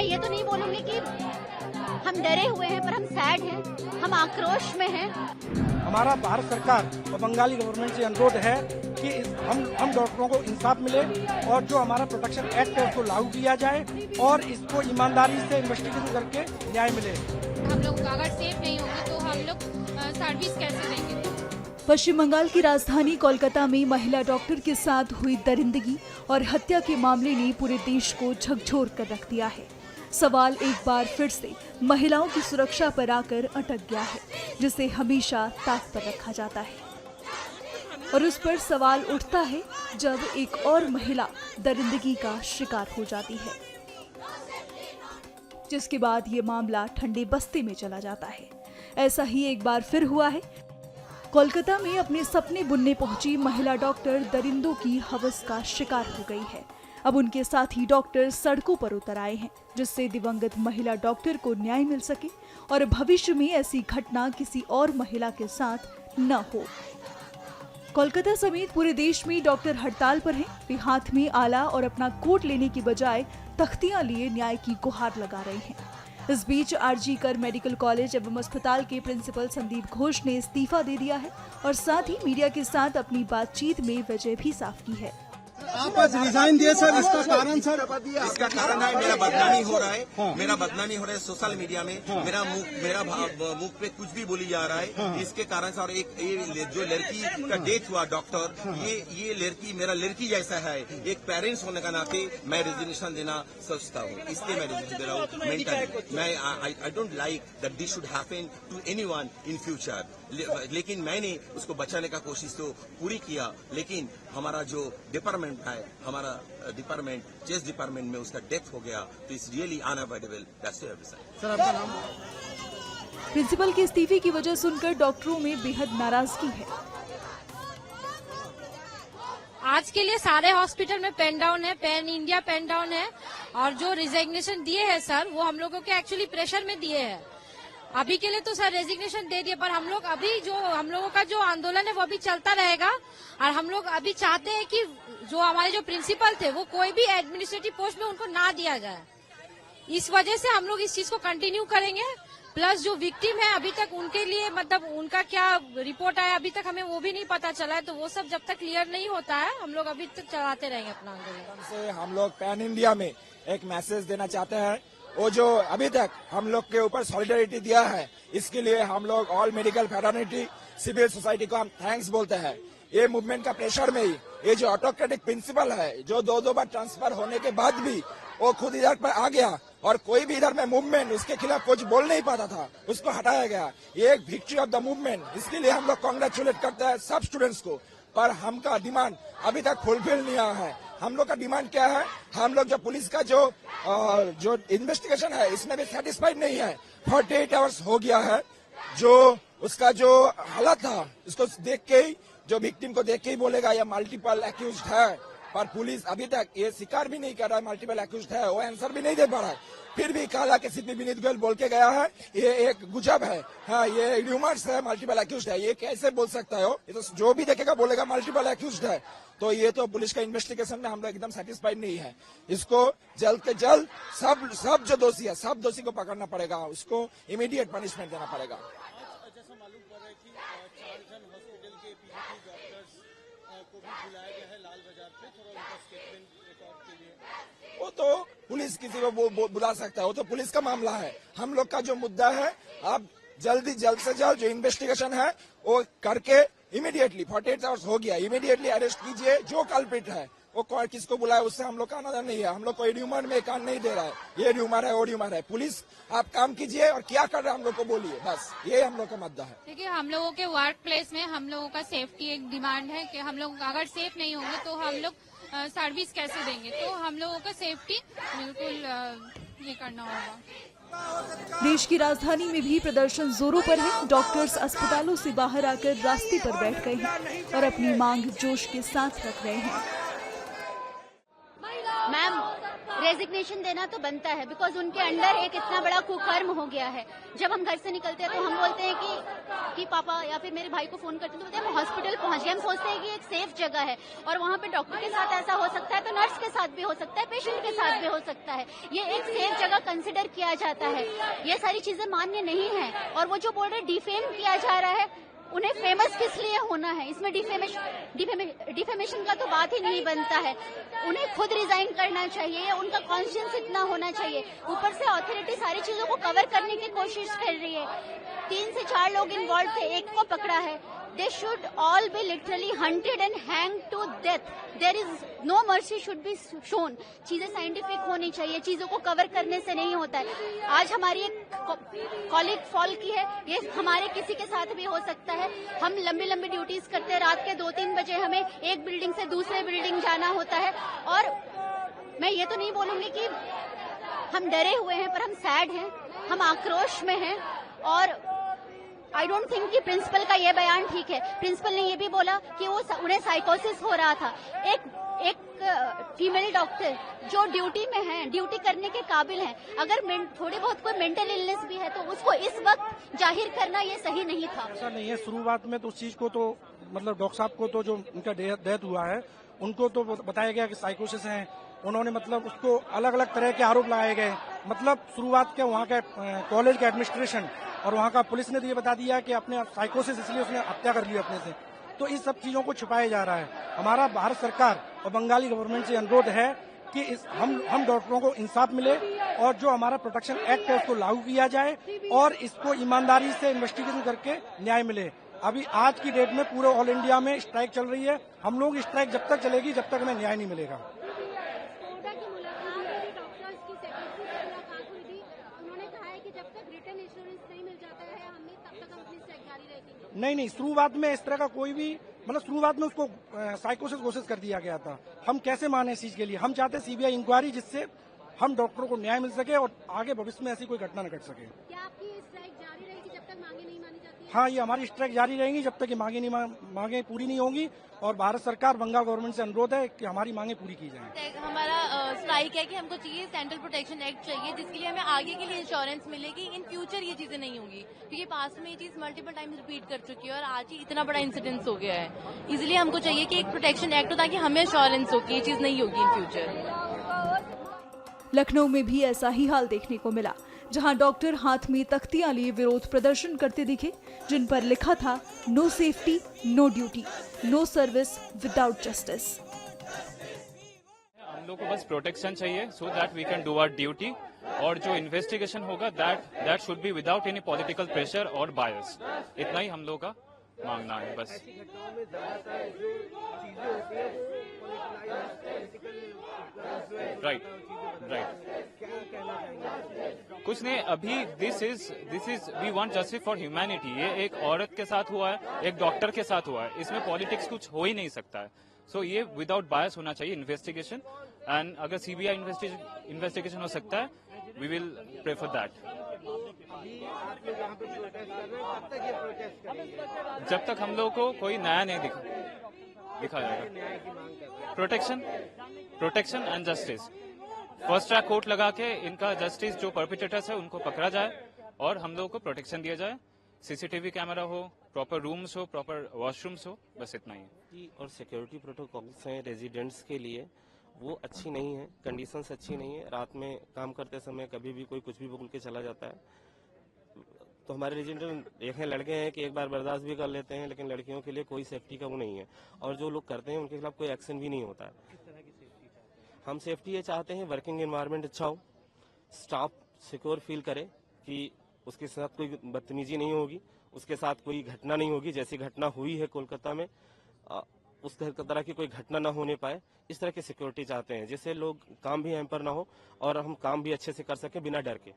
ये तो नहीं बोलूंगी कि हम डरे हुए हैं, पर हम सैड हैं, हम आक्रोश में हैं। हमारा भारत सरकार और बंगाली गवर्नमेंट से अनुरोध है कि हम डॉक्टरों को इंसाफ मिले और जो हमारा प्रोटेक्शन एक्ट है उसको लागू किया जाए और इसको ईमानदारी से इन्वेस्टिगेशन करके न्याय मिले। हम लोग अगर सेफ नहीं होंगे तो हम लोग सर्विस कैसे देंगे? पश्चिम बंगाल की राजधानी कोलकाता में महिला डॉक्टर के साथ हुई दरिंदगी और हत्या के मामले ने पूरे देश को झकझोर कर रख दिया है। सवाल एक बार फिर से महिलाओं की सुरक्षा पर आकर अटक गया है, जिसे हमेशा ताक पर रखा जाता है। और उस पर सवाल उठता है जब एक और महिला दरिंदगी का शिकार हो जाती है, जिसके बाद ये मामला ठंडे बस्ते में चला जाता है। ऐसा ही एक बार फिर हुआ है। कोलकाता में अपने सपने बुनने पहुंची महिला डॉक्टर दरिंदों की हवस का शिकार हो गई है। अब उनके साथी डॉक्टर सड़कों पर उतर आए हैं, जिससे दिवंगत महिला डॉक्टर को न्याय मिल सके और भविष्य में ऐसी घटना किसी और महिला के साथ न हो। कोलकाता समेत पूरे देश में डॉक्टर हड़ताल पर हैं। वे हाथ में आला और अपना कोट लेने की बजाय तख्तियां लिए न्याय की गुहार लगा रहे हैं। इस बीच आरजी कर मेडिकल कॉलेज एवं अस्पताल के प्रिंसिपल संदीप घोष ने इस्तीफा दे दिया है और साथ ही मीडिया के साथ अपनी बातचीत में वजह भी साफ की है। आप आज रिजाइन दिए सर, इसका कारण सर? इसका कारण है मेरा बदनामी हो रहा है, मेरा बदनामी हो रहा है सोशल मीडिया में। मेरा मुख पे कुछ भी बोली जा रहा है, इसके कारण से। और एक ये जो लड़की का डेथ हुआ डॉक्टर, ये लड़की मेरा लड़की जैसा है। एक पेरेंट्स होने का नाते मैं रेजिग्नेशन देना सोचता हूँ, इसलिए मैं रेजिग्नेशन दे रहा हूँ। मेंटली मैं I don't like that this should happen to anyone in future. लेकिन मैंने उसको बचाने का कोशिश तो पूरी किया, लेकिन हमारा जो डिपार्टमेंट है, हमारा डिपार्टमेंट चेस्ट डिपार्टमेंट में उसका डेथ हो गया, तो it's really unavoidable. That's sir आपका नाम? प्रिंसिपल के इस्तीफे की वजह सुनकर डॉक्टरों में बेहद नाराजगी है। आज के लिए सारे हॉस्पिटल में पेन डाउन है, पैन इंडिया पेन डाउन है। और जो रिजिग्नेशन दिए हैं सर, वो हम लोगों के एक्चुअली प्रेशर में दिए हैं। अभी के लिए तो सर रेजिग्नेशन दे दिए, पर हम लोग अभी जो हम लोगों का जो आंदोलन है वो अभी चलता रहेगा। और हम लोग अभी चाहते हैं कि जो हमारे जो प्रिंसिपल थे वो कोई भी एडमिनिस्ट्रेटिव पोस्ट में उनको ना दिया जाए। इस वजह से हम लोग इस चीज को कंटिन्यू करेंगे। प्लस जो विक्टिम है अभी तक उनके लिए मतलब उनका क्या रिपोर्ट आया अभी तक हमें वो भी नहीं पता चला है, तो वो सब जब तक क्लियर नहीं होता है हम लोग अभी तक चलाते रहेंगे अपना आंदोलन। हम लोग पैन इंडिया में एक मैसेज देना चाहते हैं। वो जो अभी तक हम लोग के ऊपर सॉलिडारिटी दिया है, इसके लिए हम लोग all medical fraternity civil society को हम थैंक्स बोलते हैं। ये मूवमेंट का प्रेशर में ही ये जो ऑटोक्रेटिक प्रिंसिपल है, जो दो बार ट्रांसफर होने के बाद भी वो खुद इधर पर आ गया और कोई भी इधर में मूवमेंट उसके खिलाफ कुछ बोल नहीं पाता था, उसको हटाया गया। ये एक विक्ट्री ऑफ द मूवमेंट, इसके लिए हम लोग कांग्रेचुलेट करते हैं सब स्टूडेंट्स को। पर हमका डिमांड अभी तक फुलफिल नहीं हुआ है। हम लोग का डिमांड क्या है? हम लोग जो पुलिस का जो इन्वेस्टिगेशन है इसमें भी सेटिस्फाइड नहीं है। 48 आवर्स हो गया है, जो उसका जो हालत था उसको देख के ही, जो विक्टिम को देख के ही बोलेगा ये मल्टीपल एक्यूज्ड है, पर पुलिस अभी तक ये स्वीकार भी नहीं कर रहा है मल्टीपल एक्यूज्ड है, वो आंसर भी नहीं दे पा रहा है। फिर भी कहा कि सीपी विनीत गोयल बोल के गया है ये एक गुजब है, हाँ ये र्यूमर्स है, मल्टीपल एक्यूज्ड है। ये कैसे बोल सकता है? ये तो जो भी देखेगा बोलेगा मल्टीपल एक्यूज्ड है। तो ये तो पुलिस का इन्वेस्टिगेशन में हम लोग एकदम सेटिस्फाइड नहीं है। इसको जल्द के जल्द सब जो दोषी है सब दोषी को पकड़ना पड़ेगा, उसको इमीडिएट पनिशमेंट देना पड़ेगा। जैसा मालूम पड़ रहा है कि 4 जन हॉस्पिटल के पीजीटी डॉक्टर्स को भी बुलाया गया है लाल बाजार पे, थोड़ा उनका स्टेटमेंट रिकॉर्ड के लिए। वो तो पुलिस किसी को बुला सकता है, वो तो पुलिस का मामला है। हम लोग का जो मुद्दा है, आप जल्द से जल्द जो इन्वेस्टिगेशन है वो करके इमीडिएटली 48 आवर्स हो गया, इमीडिएटली अरेस्ट कीजिए जो कल्प्रिट है। वो किसको बुलाए उससे हम लोग का आनंद नहीं है। हम लोग कोई र्यूमर में कान नहीं दे रहा है, ये र्यूमर है वो र्यूमर है। पुलिस आप काम कीजिए और क्या कर रहे हैं हम लोग को बोलिए, बस ये हम लोग का मुद्दा है। देखिए हम लोगों के वर्क प्लेस में हम लोगों का सेफ्टी एक डिमांड है कि हम लोग अगर सेफ नहीं होंगे तो हम लोग सर्विस कैसे देंगे। तो हम लोगों का सेफ्टी बिल्कुल ये करना होगा। देश की राजधानी में भी प्रदर्शन जोरों पर है। डॉक्टर्स अस्पतालों से बाहर आकर रास्ते पर बैठ गए हैं और अपनी मांग जोश के साथ रख रहे हैं। मैम रेजिग्नेशन देना तो बनता है, बिकॉज उनके अंडर एक इतना बड़ा कुकर्म हो गया है। जब हम घर से निकलते हैं तो हम बोलते हैं कि पापा या फिर मेरे भाई को फोन करते हैं तो बोलते हैं हम हॉस्पिटल पहुंच गए। हम सोचते हैं कि एक सेफ जगह है और वहां पे डॉक्टर के साथ ऐसा हो सकता है तो नर्स के साथ भी हो सकता है, पेशेंट के साथ भी हो सकता है। ये एक सेफ जगह कंसिडर किया जाता है। ये सारी चीजें मान्य नहीं है। और वो जो बोल रहे डिफेम किया जा रहा है, उन्हें फेमस किस लिए होना है? इसमें डिफेमेशन का तो बात ही नहीं बनता है। उन्हें खुद रिजाइन करना चाहिए, उनका कॉन्शियंस इतना होना चाहिए। ऊपर से अथॉरिटी सारी चीजों को कवर करने की कोशिश कर रही है। 3 से 4 लोग इन्वॉल्व थे, एक को पकड़ा है। They should all be literally hunted and hanged to death. There is no mercy should be shown. चीजें साइंटिफिक होनी चाहिए, चीजों को कवर करने से नहीं होता है। आज हमारी एक कॉलीग फॉल की है, ये हमारे किसी के साथ भी हो सकता है। हम लंबी लंबी ड्यूटीज करते हैं, रात के 2-3 बजे हमें एक बिल्डिंग से दूसरे बिल्डिंग जाना होता है। और मैं ये तो नहीं बोलूंगी कि हम डरे हुए हैं, पर हम सैड हैं, हम आक्रोश में हैं। और आई डोंट थिंक कि प्रिंसिपल का ये बयान ठीक है। प्रिंसिपल ने ये भी बोला कि वो उन्हें साइकोसिस हो रहा था। एक फीमेल डॉक्टर जो ड्यूटी में है, ड्यूटी करने के काबिल है, अगर थोड़ी बहुत कोई मेंटल इलनेस भी है तो उसको इस वक्त जाहिर करना ये सही नहीं था। ऐसा नहीं है, शुरुआत में तो उस चीज को तो मतलब डॉक्टर साहब को तो जो उनका डेथ हुआ है उनको तो बताया गया कि साइकोसिस है। उन्होंने मतलब उसको अलग अलग तरह के आरोप लगाए गए। मतलब शुरुआत के वहाँ के कॉलेज के एडमिनिस्ट्रेशन और वहाँ का पुलिस ने तो ये बता दिया कि अपने साइकोसिस इसलिए उसने हत्या कर ली अपने से। तो इस सब चीजों को छुपाया जा रहा है। हमारा भारत सरकार और बंगाली गवर्नमेंट से अनुरोध है कि हम डॉक्टरों को इंसाफ मिले और जो हमारा प्रोटेक्शन एक्ट है उसको लागू किया जाए और इसको ईमानदारी से इन्वेस्टिगेशन करके न्याय मिले। अभी आज की डेट में पूरे ऑल इंडिया में स्ट्राइक चल रही है। हम लोग स्ट्राइक जब तक चलेगी जब तक हमें न्याय नहीं मिलेगा। नहीं, शुरुआत में इस तरह का कोई भी मतलब शुरुआत में उसको साइकोसिस घोषित कर दिया गया था। हम कैसे माने इस चीज के लिए? हम चाहते सीबीआई इंक्वायरी जिससे हम डॉक्टरों को न्याय मिल सके और आगे भविष्य में ऐसी कोई घटना न घट सके। क्या आपकी स्ट्राइक जारी रहेगी जब तक मांगे नहीं मानी जाती? हाँ, ये हमारी स्ट्राइक जारी रहेंगी जब तक ये मांगे पूरी नहीं होंगी। और भारत सरकार बंगाल गवर्नमेंट से अनुरोध है कि हमारी मांगे पूरी की जाए। हमारा स्ट्राइक है कि हमको चाहिए सेंट्रल प्रोटेक्शन एक्ट चाहिए, जिसके लिए हमें आगे के लिए इंश्योरेंस मिलेगी। इन फ्यूचर ये चीजें नहीं होंगी, क्योंकि पास्ट में ये चीज मल्टीपल टाइम्स रिपीट कर चुकी है और आज ही इतना बड़ा इंसिडेंस हो गया है। इसलिए हमको चाहिए कि एक प्रोटेक्शन एक्ट हो ताकि हमें इंश्योरेंस हो कि ये चीज नहीं होगी इन फ्यूचर। लखनऊ में भी ऐसा ही हाल देखने को मिला, जहां डॉक्टर हाथ में तख्तियां लिए विरोध प्रदर्शन करते दिखे, जिन पर लिखा था no safety, no duty, no service without justice. हम लोग को बस प्रोटेक्शन चाहिए so that we can do our duty, और जो इन्वेस्टिगेशन होगा that should be without any political pressure और बायस। इतना ही हम लोग का मांगना है बस। राइट। कुछ नहीं, अभी this is we want justice for humanity. ये एक औरत के साथ हुआ है, एक डॉक्टर के साथ हुआ है, इसमें पॉलिटिक्स कुछ हो ही नहीं सकता है। सो ये विदाउट बायस होना चाहिए इन्वेस्टिगेशन, एंड अगर सीबीआई इन्वेस्टिगेशन हो सकता है वी विल प्रेफर दैट। जब तक हम लोग को कोई नया नहीं दिखा जाएगा। Protection and justice, first track court लगा के इनका जस्टिस जो परपिटेटर्स है उनको पकड़ा जाए और हम लोग को प्रोटेक्शन दिया जाए। सीसीटीवी कैमरा हो, प्रॉपर रूम्स हो, प्रॉपर वॉशरूम्स हो, बस इतना ही। और सिक्योरिटी प्रोटोकॉल्स हैं रेजिडेंट्स के लिए, वो अच्छी नहीं है, कंडीशंस अच्छी नहीं है। रात में काम करते समय कभी भी कोई कुछ भी बोल के चला जाता है। तो हमारे रेजिडेंट देखें लड़के हैं कि एक बार बर्दाश्त भी कर लेते हैं, लेकिन लड़कियों के लिए कोई सेफ्टी का वो नहीं है, और जो लोग करते हैं उनके खिलाफ कोई एक्शन भी नहीं होता है। हम सेफ्टी ये चाहते हैं, वर्किंग एनवायरनमेंट अच्छा हो, स्टाफ सिक्योर फील करे कि उसके साथ कोई बदतमीजी नहीं होगी, उसके साथ कोई घटना नहीं होगी। जैसी घटना हुई है कोलकाता में, उस तरह की कोई घटना ना होने पाए, इस तरह की सिक्योरिटी चाहते हैं, जिससे लोग काम भी हैम्पर ना हो और हम काम भी अच्छे से कर सकें बिना डर के।